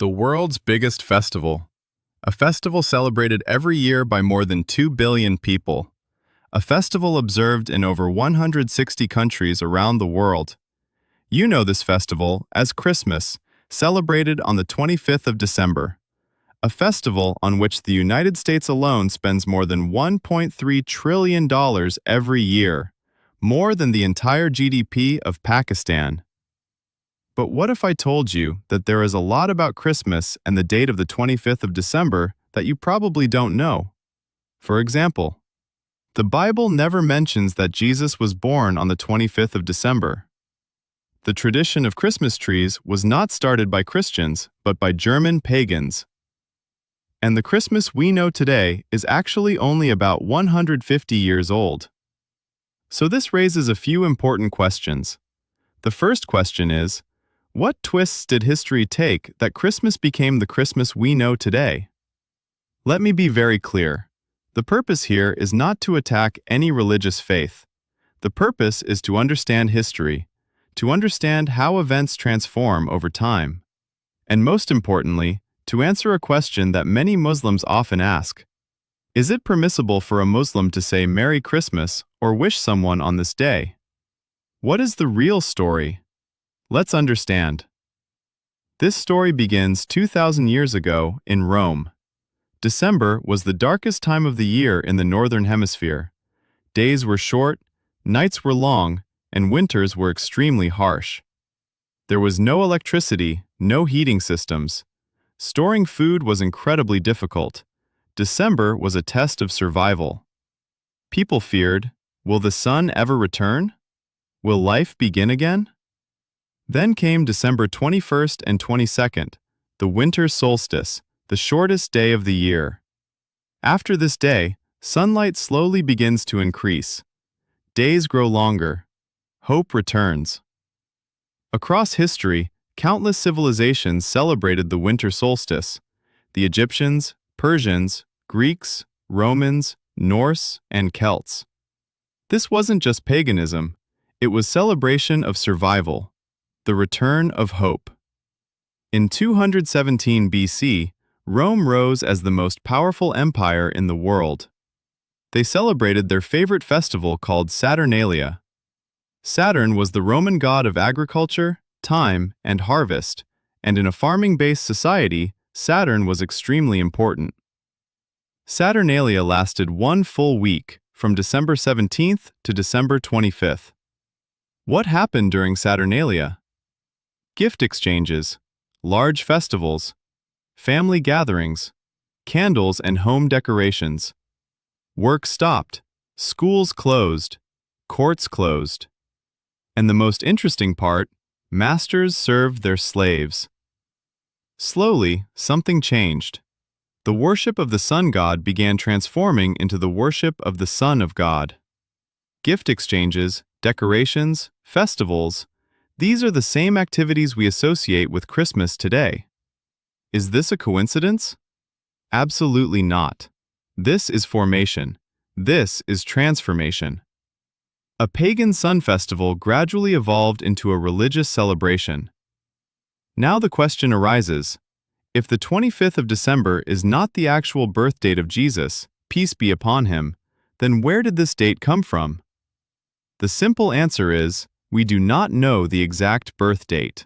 The world's biggest festival. A festival celebrated every year by more than 2 billion people. A festival observed in over 160 countries around the world. You know this festival as Christmas, celebrated on the 25th of December. A festival on which the United States alone spends more than $1.3 trillion every year, more than the entire GDP of Pakistan. But what if I told you that there is a lot about Christmas and the date of the 25th of December that you probably don't know? For example, the Bible never mentions that Jesus was born on the 25th of December. The tradition of Christmas trees was not started by Christians, but by German pagans. And the Christmas we know today is actually only about 150 years old. So this raises a few important questions. The first question is, what twists did history take that Christmas became the Christmas we know today? Let me be very clear. The purpose here is not to attack any religious faith. The purpose is to understand history, to understand how events transform over time. And most importantly, to answer a question that many Muslims often ask. Is it permissible for a Muslim to say Merry Christmas or wish someone on this day? What is the real story? Let's understand. This story begins 2,000 years ago in Rome. December was the darkest time of the year in the Northern Hemisphere. Days were short, nights were long, and winters were extremely harsh. There was no electricity, no heating systems. Storing food was incredibly difficult. December was a test of survival. People feared, will the sun ever return? Will life begin again? Then came December 21st and 22nd, the winter solstice, the shortest day of the year. After this day, sunlight slowly begins to increase. Days grow longer. Hope returns. Across history, countless civilizations celebrated the winter solstice. The Egyptians, Persians, Greeks, Romans, Norse, and Celts. This wasn't just paganism, it was celebration of survival. The return of hope. In 217 BC, Rome rose as the most powerful empire in the world. They celebrated their favorite festival called Saturnalia. Saturn was the Roman god of agriculture, time, and harvest, and in a farming-based society, Saturn was extremely important. Saturnalia lasted one full week, from December 17th to December 25th. What happened during Saturnalia? Gift exchanges, large festivals, family gatherings, candles and home decorations. Work stopped, schools closed, courts closed. And the most interesting part, masters served their slaves. Slowly, something changed. The worship of the sun god began transforming into the worship of the Son of God. Gift exchanges, decorations, festivals, these are the same activities we associate with Christmas today. Is this a coincidence? Absolutely not. This is formation. This is transformation. A pagan sun festival gradually evolved into a religious celebration. Now the question arises, if the 25th of December is not the actual birth date of Jesus, peace be upon him, then where did this date come from? The simple answer is, we do not know the exact birth date.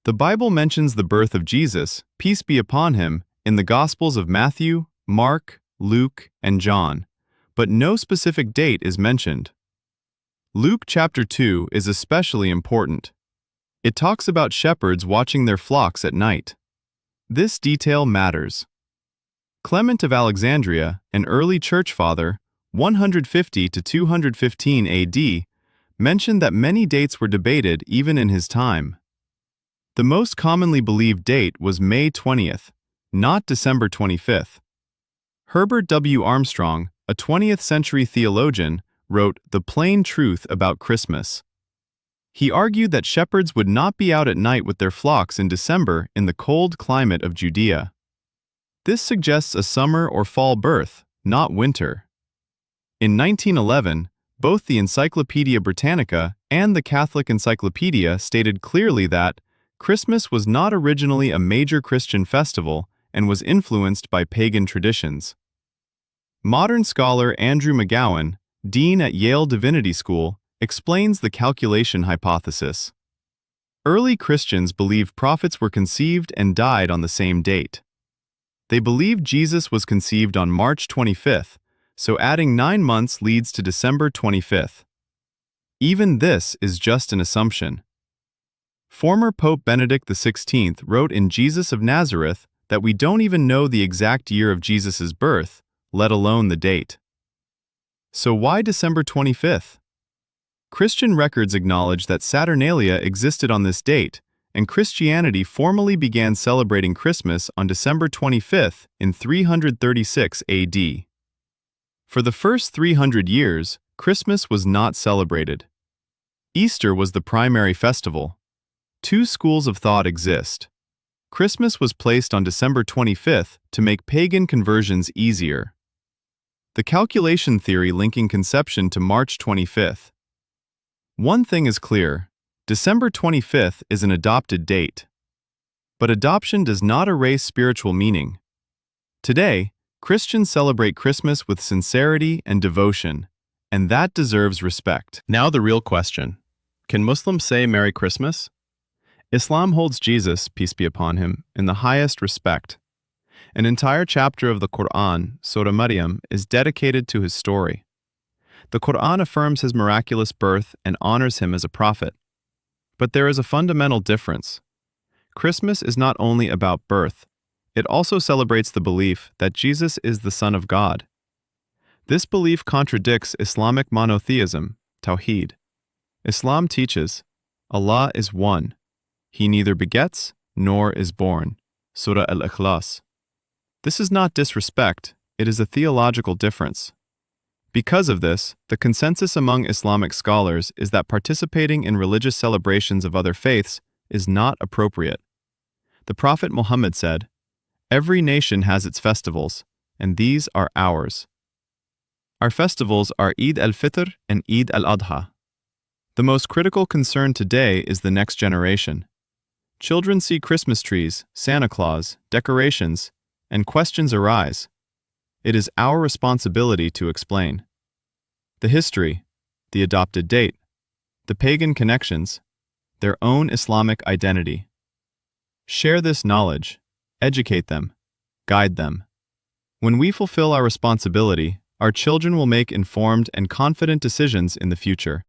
The Bible mentions the birth of Jesus, peace be upon him, in the Gospels of Matthew, Mark, Luke, and John, but no specific date is mentioned. Luke chapter 2 is especially important. It talks about shepherds watching their flocks at night. This detail matters. Clement of Alexandria, an early church father, 150 to 215 AD, mentioned that many dates were debated even in his time. The most commonly believed date was May 20th, not December 25th. Herbert W. Armstrong, a 20th century theologian, wrote The Plain Truth About Christmas. He argued that shepherds would not be out at night with their flocks in December in the cold climate of Judea. This suggests a summer or fall birth, not winter. In 1911, both the Encyclopedia Britannica and the Catholic Encyclopedia stated clearly that Christmas was not originally a major Christian festival and was influenced by pagan traditions. Modern scholar Andrew McGowan, dean at Yale Divinity School, explains the calculation hypothesis. Early Christians believed prophets were conceived and died on the same date. They believed Jesus was conceived on March 25th, so adding 9 months leads to December 25th. Even this is just an assumption. Former Pope Benedict XVI wrote in Jesus of Nazareth that we don't even know the exact year of Jesus' birth, let alone the date. So why December 25th? Christian records acknowledge that Saturnalia existed on this date, and Christianity formally began celebrating Christmas on December 25th in 336 AD. For the first 300 years, Christmas was not celebrated. Easter was the primary festival. Two schools of thought exist. Christmas was placed on December 25th to make pagan conversions easier. The calculation theory linking conception to March 25th. One thing is clear, December 25th is an adopted date. But adoption does not erase spiritual meaning. Today, Christians celebrate Christmas with sincerity and devotion, and that deserves respect. Now the real question. Can Muslims say Merry Christmas? Islam holds Jesus, peace be upon him, in the highest respect. An entire chapter of the Quran, Surah Maryam, is dedicated to his story. The Quran affirms his miraculous birth and honors him as a prophet. But there is a fundamental difference. Christmas is not only about birth, it also celebrates the belief that Jesus is the Son of God. This belief contradicts Islamic monotheism, Tawheed. Islam teaches, Allah is one. He neither begets nor is born. Surah Al-Ikhlas. This is not disrespect, it is a theological difference. Because of this, the consensus among Islamic scholars is that participating in religious celebrations of other faiths is not appropriate. The Prophet Muhammad said, "Every nation has its festivals, and these are ours." Our festivals are Eid al-Fitr and Eid al-Adha. The most critical concern today is the next generation. Children see Christmas trees, Santa Claus, decorations, and questions arise. It is our responsibility to explain. The history, the adopted date, the pagan connections, their own Islamic identity. Share this knowledge, educate them, guide them. When we fulfill our responsibility, our children will make informed and confident decisions in the future.